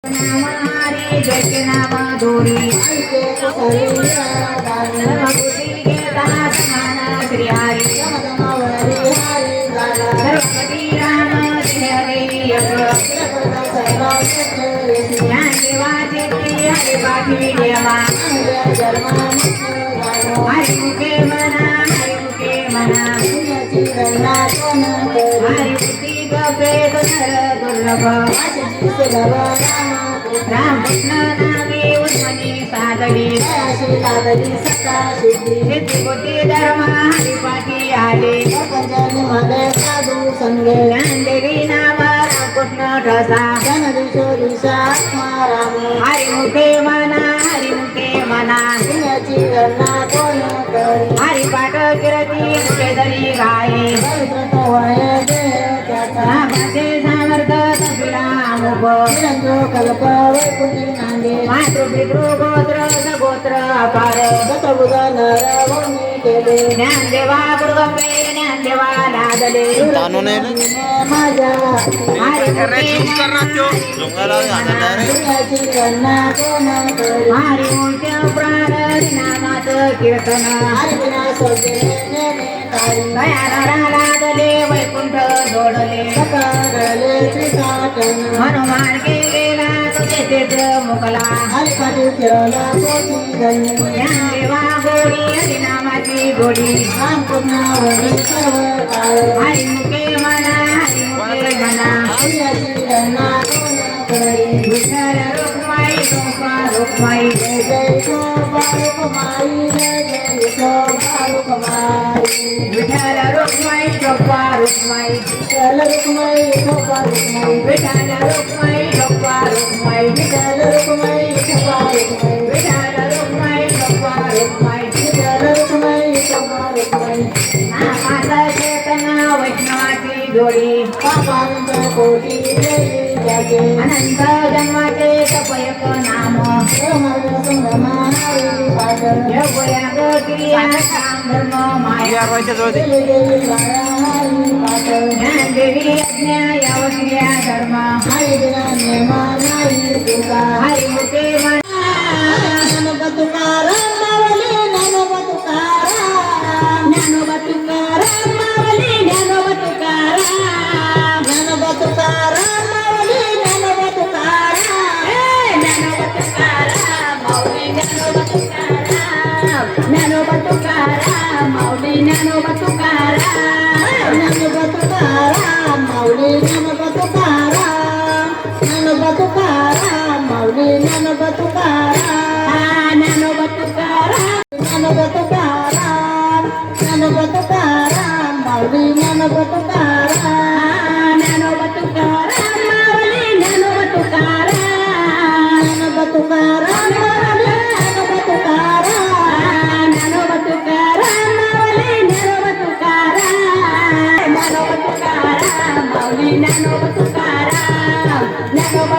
नाम हरी जय नाम धोरी श्री हरी सर्वपती राम हरे ज्ञान देवाचे हरे पाठी देवा हरि मुखे मना हरि बुद्धि गप्रेत नर दुर्लभ राम कृष्ण नामे उन्मनी साधली सिद्धी बुद्धी धर्म हरिपाठी आले ज्ञानदेवी नाम कृष्ण ठसा हरिमुखे मना हरिपाठ किरती मुखे धरी गाये नामाचे सामर्थ कपिलामुख मातृपितृ गोत्र सगोत्र अपार ज्ञानदेवा गुरुगंगे ज्ञानदेवा लादले हरिमूर्त्य प्राण नामात कीर्तन लादले वैकुंठ जोडले हनुमान गेलेला तुझे मुकला ज्ञानदेवा गोडी हरिनामाची गोडी हरिमुखे मना विठ्ठल रुक्माई गोपा रुक्माई विठ्ठल रुक्माई गोपा रुक्माई विठ्ठल रुक्माई गोपा रुक्माई विठ्ठल रुक्माई गोपा रुक्माई विठ्ठल रुक्माई गोपा रुक्माई विठ्ठल रुक्माई गोपा रुक्माई विठ्ठल रुक्माई गोपा रुक्माई नामाचा चेतना वैष्णवाची जोडी पापांत कोटी अनंत जन्माचे तपयक नाम योगयाग क्रिया धर्म माया ज्ञानदेवी यज्ञ याव क्रिया धर्म हरिमुखे ज्ञानोबा तुकाराम माऊली ज्ञानोबा तुकाराम ज्ञानोबा तुकाराम माऊली ज्ञानोबा तुकाराम ज्ञानोबा तुकाराम माऊली ज्ञानोबा तुकाराम ज्ञानोबा तुकाराम माऊली ज्ञानोबा तुकाराम ज्ञानोबा तुकाराम माऊली ज्ञानोबा तुकाराम ज्ञानोबा तुकाराम माऊली ज्ञानोबा तुकाराम ज्ञानोबा तुकाराम माऊली ज्ञानोबा तुकाराम ज्ञानोबा तुकाराम ज्ञानोबा तुकाराम ज्ञानोबा तुकाराम माऊली ज्ञानोबा तुकाराम ज्ञानोबा तुकाराम माऊली ज्ञानोबा तुकाराम ज्ञानोबा तुकाराम माऊली ज्ञानोबा तुकाराम ज्ञानोबा तुकाराम माऊली ज्ञानोबा तुकाराम ज्ञानोबा तुकाराम माऊली ज्ञानोबा तुकाराम ज्ञानोबा